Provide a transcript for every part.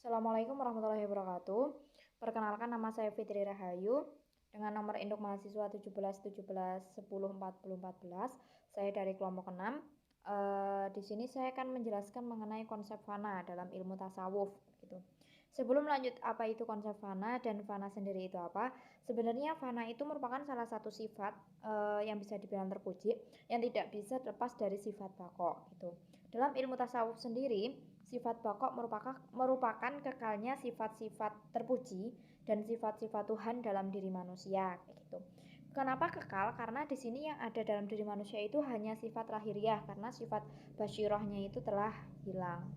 Assalamualaikum warahmatullahi wabarakatuh. Perkenalkan, nama saya Fitri Rahayu dengan nomor induk mahasiswa 17 Saya dari kelompok 6. Di sini saya akan menjelaskan mengenai konsep fana dalam ilmu tasawuf gitu. Sebelum lanjut, apa itu konsep fana dan fana sendiri itu apa? Sebenarnya fana itu merupakan salah satu sifat yang bisa dibilang terpuji yang tidak bisa lepas dari sifat bako gitu. Dalam ilmu tasawuf sendiri, sifat bako merupakan kekalnya sifat-sifat terpuji dan sifat-sifat Tuhan dalam diri manusia gitu. Kenapa kekal? Karena di sini yang ada dalam diri manusia itu hanya sifat lahiriah, karena sifat basyirohnya itu telah hilang.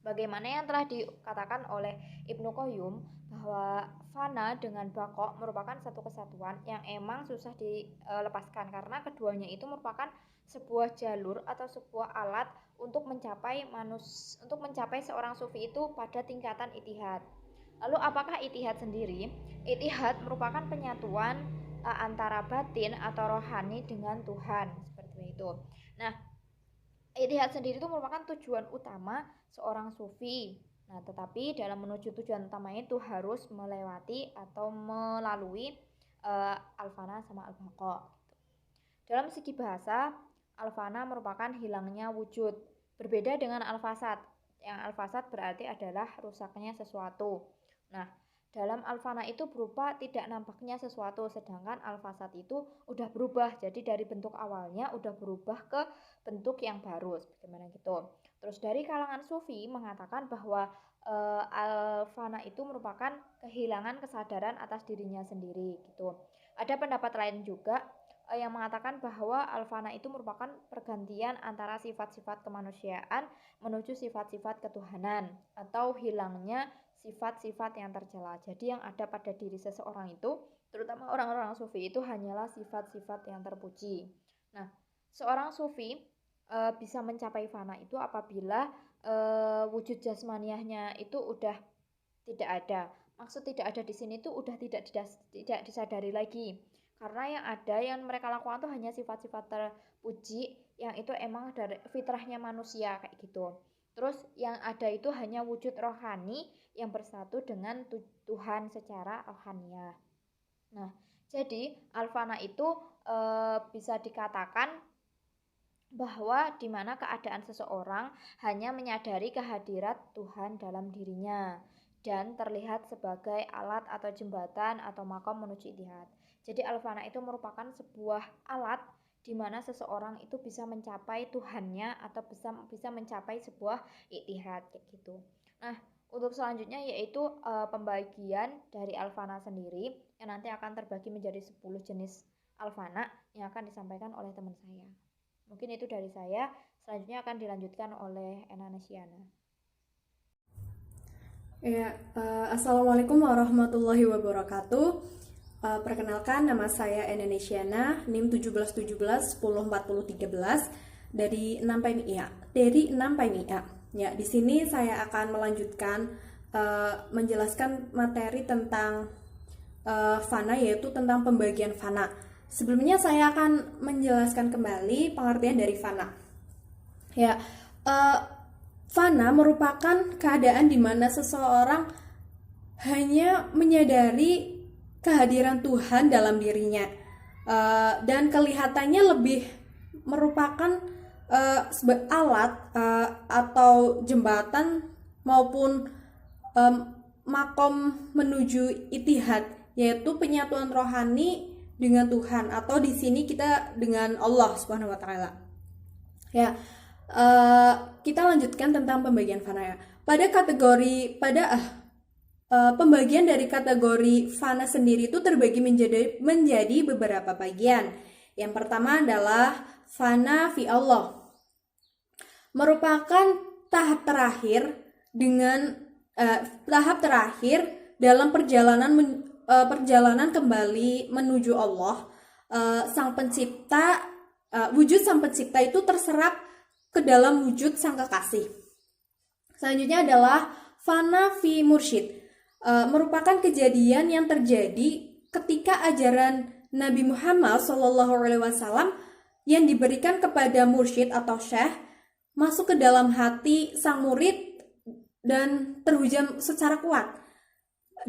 Sebagaimana yang telah dikatakan oleh Ibnu Qayyum bahwa fana dengan bako merupakan satu kesatuan yang emang susah dilepaskan, karena keduanya itu merupakan sebuah jalur atau sebuah alat untuk mencapai seorang sufi itu pada tingkatan itihad. Lalu apakah itihad sendiri? Itihad merupakan penyatuan antara batin atau rohani dengan Tuhan, seperti itu. Nah, itihad sendiri itu merupakan tujuan utama seorang sufi. Nah, tetapi dalam menuju tujuan utama itu harus melewati atau melalui al-fana sama al-baqa. Dalam segi bahasa, al-fana merupakan hilangnya wujud. Berbeda dengan al-fasad. Yang al-fasad berarti adalah rusaknya sesuatu. Nah, dalam al-fana itu berupa tidak nampaknya sesuatu, sedangkan al-fasad itu udah berubah. Jadi dari bentuk awalnya udah berubah ke bentuk yang baru, bagaimana gitu. Terus dari kalangan sufi mengatakan bahwa al-fana itu merupakan kehilangan kesadaran atas dirinya sendiri gitu. Ada pendapat lain juga yang mengatakan bahwa al-fana itu merupakan pergantian antara sifat-sifat kemanusiaan menuju sifat-sifat ketuhanan atau hilangnya sifat-sifat yang tercela. Jadi yang ada pada diri seseorang itu, terutama orang-orang sufi, itu hanyalah sifat-sifat yang terpuji. Nah, seorang sufi bisa mencapai fana itu apabila wujud jasmaniahnya itu udah tidak ada. Maksud tidak ada di sini itu udah tidak disadari lagi. Karena yang ada yang mereka lakukan itu hanya sifat-sifat terpuji yang itu emang dari fitrahnya manusia kayak gitu. Terus yang ada itu hanya wujud rohani yang bersatu dengan Tuhan secara rohaniah. Nah, jadi al-fana itu bisa dikatakan bahwa di mana keadaan seseorang hanya menyadari kehadirat Tuhan dalam dirinya dan terlihat sebagai alat atau jembatan atau makom menuju itihad. Jadi al-fana itu merupakan sebuah alat di mana seseorang itu bisa mencapai Tuhannya atau bisa mencapai sebuah itihad kayak gitu. Nah, untuk selanjutnya yaitu pembagian dari al-fana sendiri yang nanti akan terbagi menjadi 10 jenis al-fana yang akan disampaikan oleh teman saya. Mungkin itu dari saya. Selanjutnya akan dilanjutkan oleh Ena Nesiana. Ya, Assalamualaikum warahmatullahi wabarakatuh. Perkenalkan, nama saya Enenesiana, NIM 1717104013 dari 6 PMIA. Ya, di sini saya akan melanjutkan menjelaskan materi tentang fana, yaitu tentang pembagian fana. Sebelumnya saya akan menjelaskan kembali pengertian dari fana. Ya, fana merupakan keadaan di mana seseorang hanya menyadari kehadiran Tuhan dalam dirinya, dan kelihatannya lebih merupakan alat atau jembatan maupun makom menuju itihad, yaitu penyatuan rohani dengan Tuhan, atau di sini kita dengan Allah Subhanahu wa taala. Ya, kita lanjutkan tentang pembagian fana ya. Pembagian dari kategori fana sendiri itu terbagi menjadi beberapa bagian. Yang pertama adalah fana fi Allah. Merupakan tahap terakhir dalam perjalanan kembali menuju Allah. Sang pencipta, wujud sang pencipta itu terserap ke dalam wujud sang kekasih. Selanjutnya adalah fana fi mursyid. Merupakan kejadian yang terjadi ketika ajaran Nabi Muhammad SAW yang diberikan kepada mursyid atau syekh masuk ke dalam hati sang murid dan terhujam secara kuat,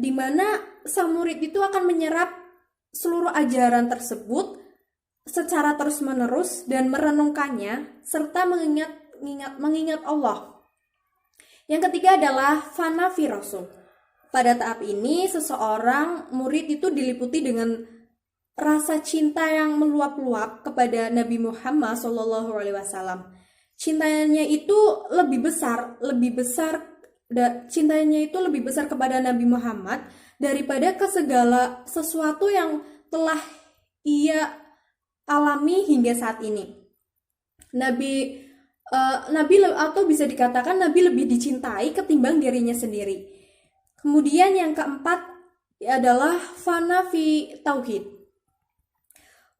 di mana sang murid itu akan menyerap seluruh ajaran tersebut secara terus-menerus dan merenungkannya serta mengingat Allah. Yang ketiga adalah fana fi rasul. Pada tahap ini seseorang murid itu diliputi dengan rasa cinta yang meluap-luap kepada Nabi Muhammad SAW. Cintanya itu lebih besar kepada Nabi Muhammad daripada ke segala sesuatu yang telah ia alami hingga saat ini. Nabi atau bisa dikatakan Nabi lebih dicintai ketimbang dirinya sendiri. Kemudian yang keempat adalah fana fi tauhid.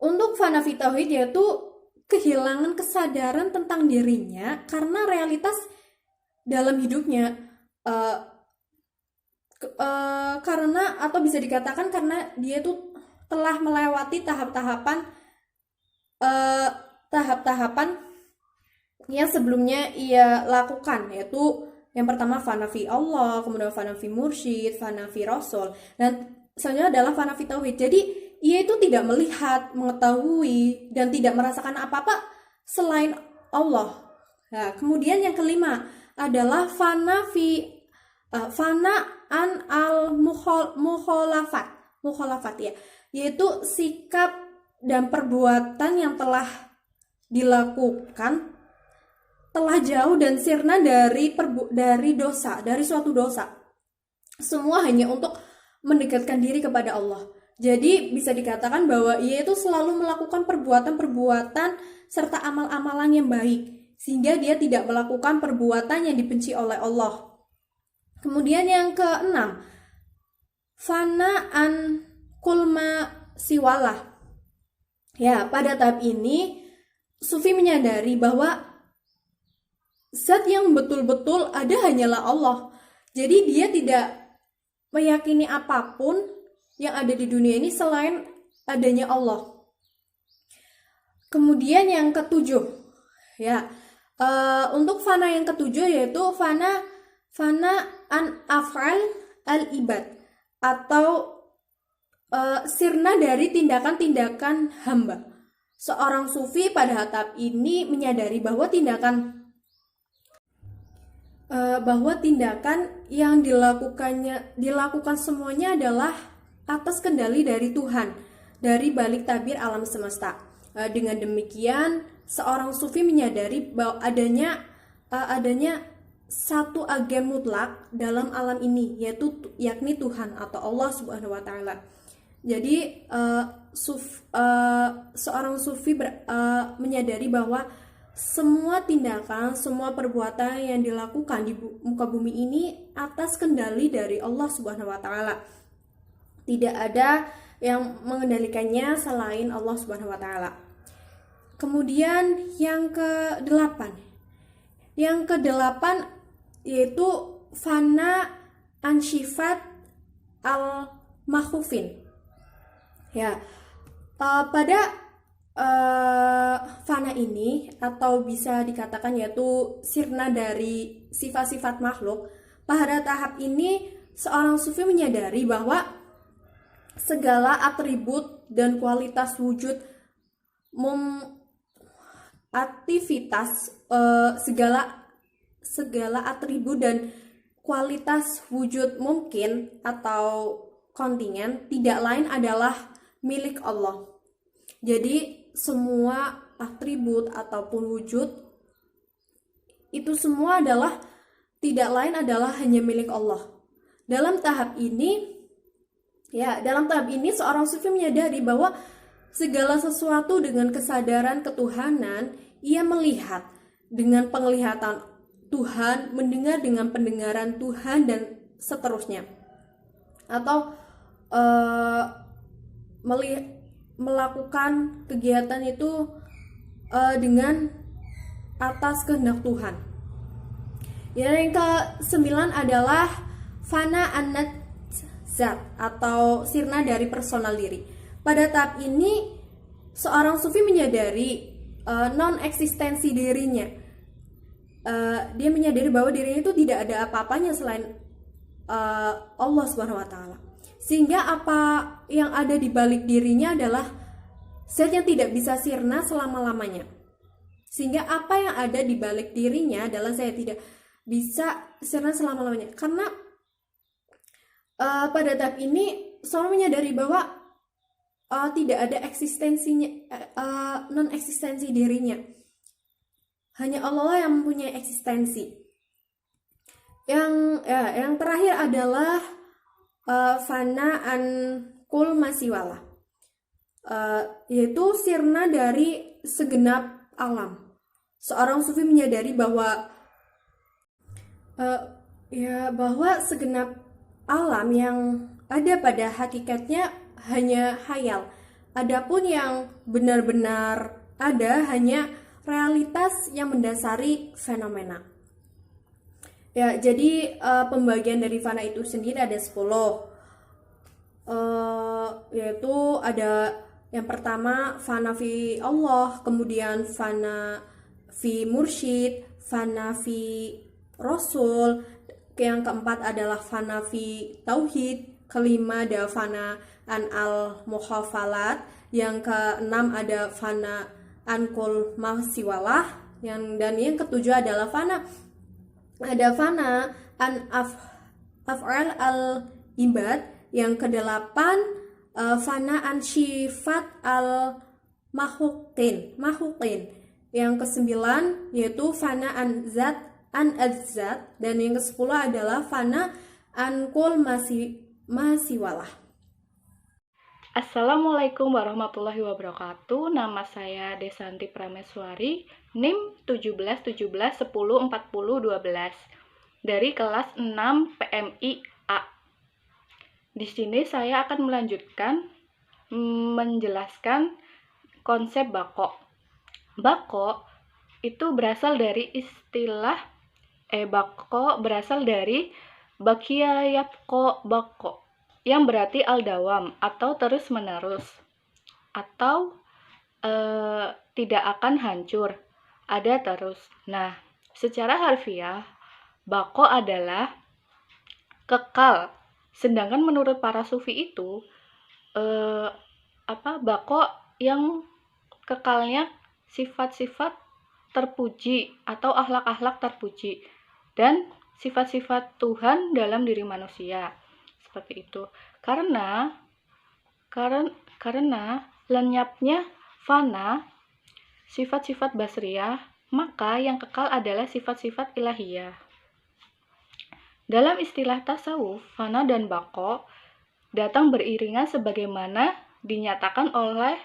Untuk fana fi tauhid yaitu kehilangan kesadaran tentang dirinya karena realitas dalam hidupnya, karena atau bisa dikatakan karena dia itu telah melewati tahapan-tahapan yang sebelumnya ia lakukan, yaitu yang pertama fana fi Allah, kemudian fana fi mursyid, fana fi rasul, dan selanjutnya adalah fana fi tauhid. Jadi ia itu tidak melihat, mengetahui, dan tidak merasakan apa-apa selain Allah. Nah, kemudian yang kelima adalah fana an al mukhalafat ya, yaitu sikap dan perbuatan yang telah dilakukan telah jauh dan sirna dari dosa, dari suatu dosa. Semua hanya untuk mendekatkan diri kepada Allah. Jadi bisa dikatakan bahwa ia itu selalu melakukan perbuatan-perbuatan serta amal-amalan yang baik, sehingga dia tidak melakukan perbuatan yang dibenci oleh Allah. Kemudian yang keenam, fana an kulma siwalah. Ya, pada tahap ini Sufi menyadari bahwa zat yang betul-betul ada hanyalah Allah. Jadi dia tidak meyakini apapun yang ada di dunia ini selain adanya Allah. Kemudian yang ketujuh, ya, untuk fana yang ketujuh yaitu fana an af'al al ibad, atau sirna dari tindakan-tindakan hamba. Seorang sufi pada tahap ini menyadari bahwa tindakan yang dilakukan semuanya adalah atas kendali dari Tuhan, dari balik tabir alam semesta. Dengan demikian, seorang sufi menyadari bahwa adanya satu agen mutlak dalam alam ini, yakni Tuhan atau Allah Subhanahu wa taala. Jadi seorang sufi menyadari bahwa semua tindakan, semua perbuatan yang dilakukan di muka bumi ini atas kendali dari Allah Subhanahu wa taala. Tidak ada yang mengendalikannya selain Allah Subhanahu wa taala. Kemudian yang ke-8. Yang ke-8 yaitu fana an syifat al-makhufin. Ya. Pada fana ini, atau bisa dikatakan yaitu sirna dari sifat-sifat makhluk, pada tahap ini seorang sufi menyadari bahwa segala atribut dan kualitas wujud segala atribut dan kualitas wujud mungkin atau kontingen tidak lain adalah milik Allah. Jadi semua atribut ataupun wujud itu semua tidak lain adalah hanya milik Allah. Dalam tahap ini seorang sufi menyadari bahwa segala sesuatu dengan kesadaran ketuhanan, ia melihat dengan penglihatan Tuhan, mendengar dengan pendengaran Tuhan, dan seterusnya. Atau melakukan kegiatan itu dengan atas kehendak Tuhan. Yang ke-9 adalah fana an-zat, atau sirna dari personal diri. Pada tahap ini seorang sufi menyadari non-eksistensi dirinya. dia menyadari bahwa dirinya itu tidak ada apa-apanya selain Allah Subhanahu wa taala. Sehingga apa yang ada di balik dirinya adalah zat yang tidak bisa sirna selama-lamanya. Sehingga apa yang ada di balik dirinya adalah saya tidak bisa sirna selama-lamanya. Karena pada tahap ini seorang menyadari bahwa tidak ada eksistensinya, non eksistensi dirinya. Hanya Allah yang mempunyai eksistensi. Yang terakhir adalah fana an kul masiwala, yaitu sirna dari segenap alam. Seorang sufi menyadari bahwa bahwa segenap alam yang ada pada hakikatnya hanya khayal. Adapun yang benar-benar ada hanya realitas yang mendasari fenomena. Ya, jadi pembagian dari fana itu sendiri ada 10. Yaitu ada yang pertama fana fi Allah, kemudian fana fi mursyid, fana fi rasul, yang keempat adalah fana fi tauhid, kelima ada fana an al muhafalat, yang keenam ada fana an kul masiwalah, dan yang ketujuh adalah fana an af'al al ibad, yang kedelapan fana an sifat al makhluqin, yang kesembilan yaitu fana an zat an adzat, dan yang kesepuluh adalah fana an kul masiwalah. Assalamualaikum warahmatullahi wabarakatuh. Nama saya Desanti Prameswari, NIM 1717104012 dari kelas 6 PMI A. Di sini saya akan melanjutkan menjelaskan konsep bako. Bako itu berasal dari istilah bako berasal dari bakia yapko bako, yang berarti al-dawam atau terus-menerus, atau tidak akan hancur, ada terus. Nah, secara harfiah, bako adalah kekal. Sedangkan menurut para sufi itu, bako yang kekalnya sifat-sifat terpuji atau akhlak-akhlak terpuji dan sifat-sifat Tuhan dalam diri manusia. Seperti itu. Karena lenyapnya fana, sifat-sifat basriyah, maka yang kekal adalah sifat-sifat ilahiyah. Dalam istilah tasawuf, fana dan bako datang beriringan sebagaimana dinyatakan oleh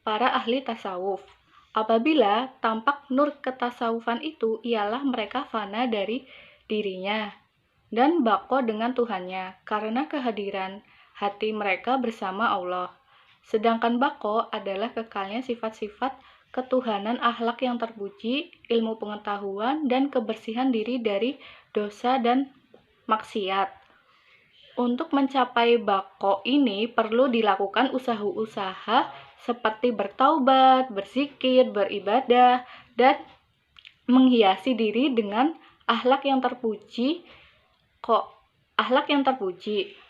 para ahli tasawuf. Apabila tampak nur ketasawufan itu ialah mereka fana dari dirinya dan bako dengan Tuhannya karena kehadiran hati mereka bersama Allah. Sedangkan bako adalah kekalnya sifat-sifat ketuhanan, akhlak yang terpuji, ilmu pengetahuan, dan kebersihan diri dari dosa dan maksiat. Untuk mencapai bako ini perlu dilakukan usaha-usaha seperti bertaubat, berzikir, beribadah, dan menghiasi diri dengan akhlak yang terpuji.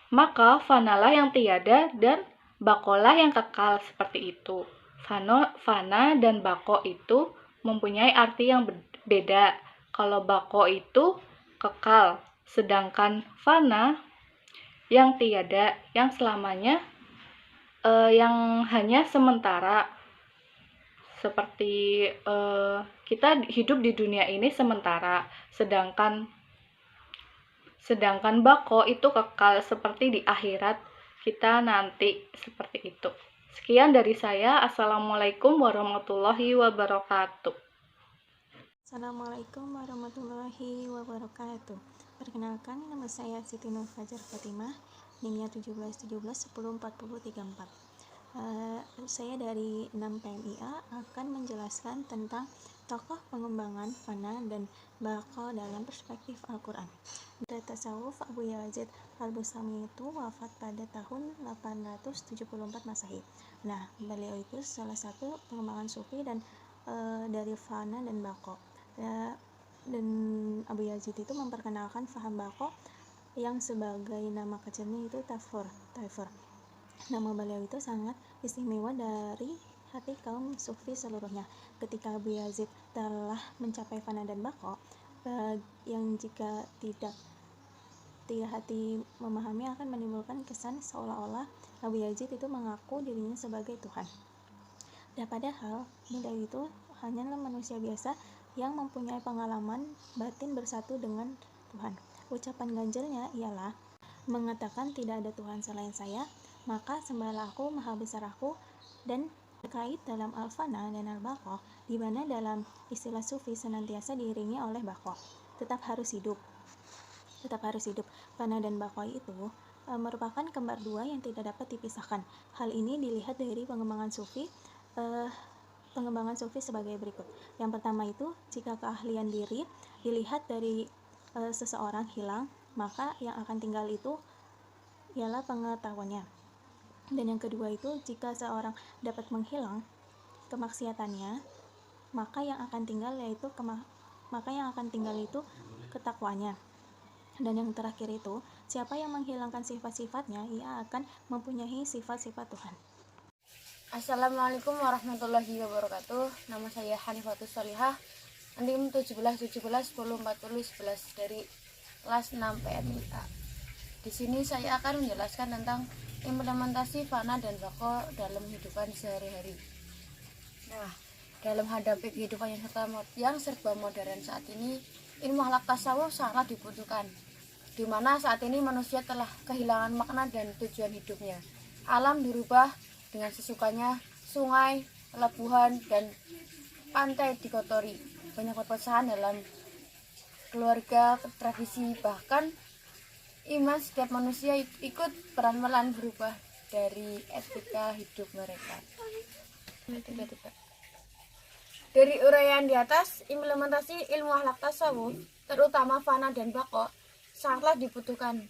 Maka fanalah yang tiada dan bakolah yang kekal, seperti itu. Fana dan bako itu mempunyai arti yang beda. Kalau bako itu kekal, sedangkan fana yang tiada, yang selamanya, yang hanya sementara. Seperti kita hidup di dunia ini sementara, sedangkan bako itu kekal seperti di akhirat kita nanti, seperti itu. Sekian dari saya. Assalamualaikum warahmatullahi wabarakatuh. Assalamualaikum warahmatullahi wabarakatuh. Perkenalkan, nama saya Siti Nur Fajar Fatimah, NIM-nya 1717104034. Saya dari 6 PMIA akan menjelaskan tentang tokoh pengembangan fana dan bako dalam perspektif Al-Quran. Dari tasawuf, Abu Yazid Al-Bustami itu wafat pada tahun 874 Masehi. Nah, beliau itu salah satu pengembangan sufi dan dari fana dan bako. Dan Abu Yazid itu memperkenalkan faham bako yang sebagai nama kecilnya itu Tafur. Nama beliau itu sangat istimewa dari hati kaum sufi seluruhnya. Ketika Abu Yazid telah mencapai fana dan bako, yang jika tidak hati memahami akan menimbulkan kesan seolah-olah Abu Yazid itu mengaku dirinya sebagai Tuhan. Dan padahal beliau itu hanyalah manusia biasa yang mempunyai pengalaman batin bersatu dengan Tuhan. Ucapan ganjalnya ialah mengatakan tidak ada Tuhan selain saya, maka sembahlah aku, maha besar aku. Dan terkait dalam al-fana dan al-baqo, di mana dalam istilah sufi senantiasa diiringi oleh baqo, tetap harus hidup. Fana dan baqo itu merupakan kembar dua yang tidak dapat dipisahkan. Hal ini dilihat dari pengembangan sufi sebagai berikut. Yang pertama itu, jika keahlian diri dilihat dari seseorang hilang, maka yang akan tinggal itu ialah pengetahuannya. Dan yang kedua itu, jika seorang dapat menghilang kemaksiatannya, maka yang akan tinggal itu ketakwaannya. Dan yang terakhir itu, siapa yang menghilangkan sifat-sifatnya, ia akan mempunyai sifat-sifat Tuhan. Assalamualaikum warahmatullahi wabarakatuh. Nama saya Hanifatus Solihah, NIM 1717104011 dari kelas 6 PMIA. Di sini saya akan menjelaskan tentang implementasi fana dan baqo dalam kehidupan sehari-hari. Nah, dalam menghadapi kehidupan yang serba modern saat ini, ilmu akhlak tasawuf sangat dibutuhkan, di mana saat ini manusia telah kehilangan makna dan tujuan hidupnya. Alam dirubah dengan sesukanya, sungai, pelabuhan, dan pantai dikotori. Banyak perpecahan dalam keluarga, tradisi, bahkan iman setiap manusia ikut pelan-pelan berubah dari etika hidup mereka. Dari uraian di atas, implementasi ilmu akhlak tasawuf, terutama fana dan baqo, sangatlah dibutuhkan.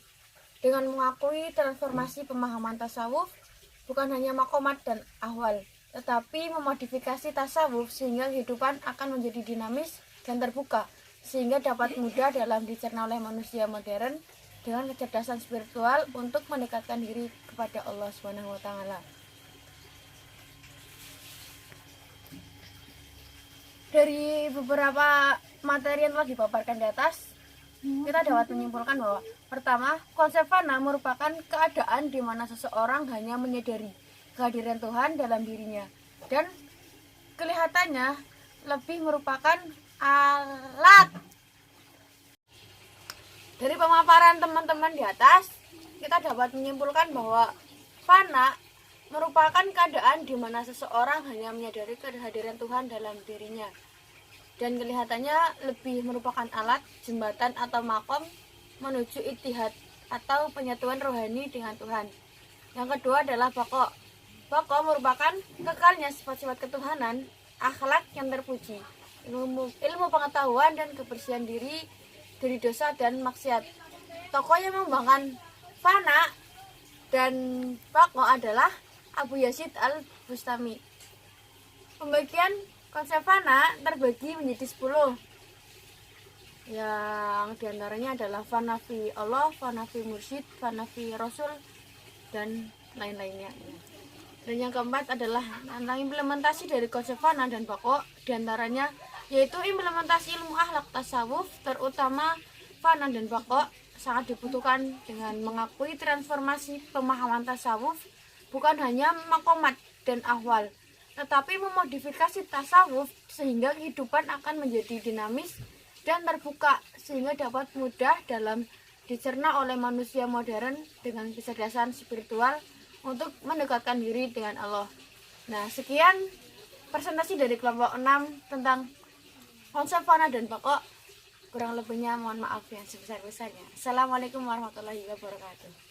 Dengan mengakui transformasi pemahaman tasawuf, bukan hanya makomat dan ahwal, tetapi memodifikasi tasawuf sehingga kehidupan akan menjadi dinamis dan terbuka, sehingga dapat mudah dalam dicerna oleh manusia modern dengan kecerdasan spiritual untuk mendekatkan diri kepada Allah SWT. Dari beberapa materi yang telah dipaparkan di atas, kita dapat menyimpulkan bahwa pertama, konsep fana merupakan keadaan di mana seseorang hanya menyadari kehadiran Tuhan dalam dirinya dan kelihatannya lebih merupakan alat. Dari pemaparan teman-teman di atas, kita dapat menyimpulkan bahwa fana merupakan keadaan di mana seseorang hanya menyadari kehadiran Tuhan dalam dirinya dan kelihatannya lebih merupakan alat, jembatan atau makom menuju ittihad atau penyatuan rohani dengan Tuhan. Yang kedua adalah baqo. Baqo merupakan kekalnya sifat-sifat ketuhanan, akhlak yang terpuji, ilmu pengetahuan dan kebersihan diri dari dosa dan maksiat. Tokoh yang mengembangkan fana dan baqo adalah Abu Yazid al-Bustami. Pembagian konsep fana terbagi menjadi 10, yang diantaranya adalah fana fi Allah, fana fi mursyid, fana fi rasul, dan lain-lainnya. Dan yang keempat adalah tentang implementasi dari konsep fana dan baqo, diantaranya yaitu implementasi ilmu akhlak tasawuf, terutama fana dan baqo sangat dibutuhkan dengan mengakui transformasi pemahaman tasawuf bukan hanya makomat dan ahwal, tetapi memodifikasi tasawuf sehingga kehidupan akan menjadi dinamis dan terbuka sehingga dapat mudah dalam dicerna oleh manusia modern dengan kecerdasan spiritual untuk mendekatkan diri dengan Allah. Nah, sekian presentasi dari kelompok 6 tentang konsep fana dan baqo. Kurang lebihnya mohon maaf yang sebesar-besarnya. Assalamualaikum warahmatullahi wabarakatuh.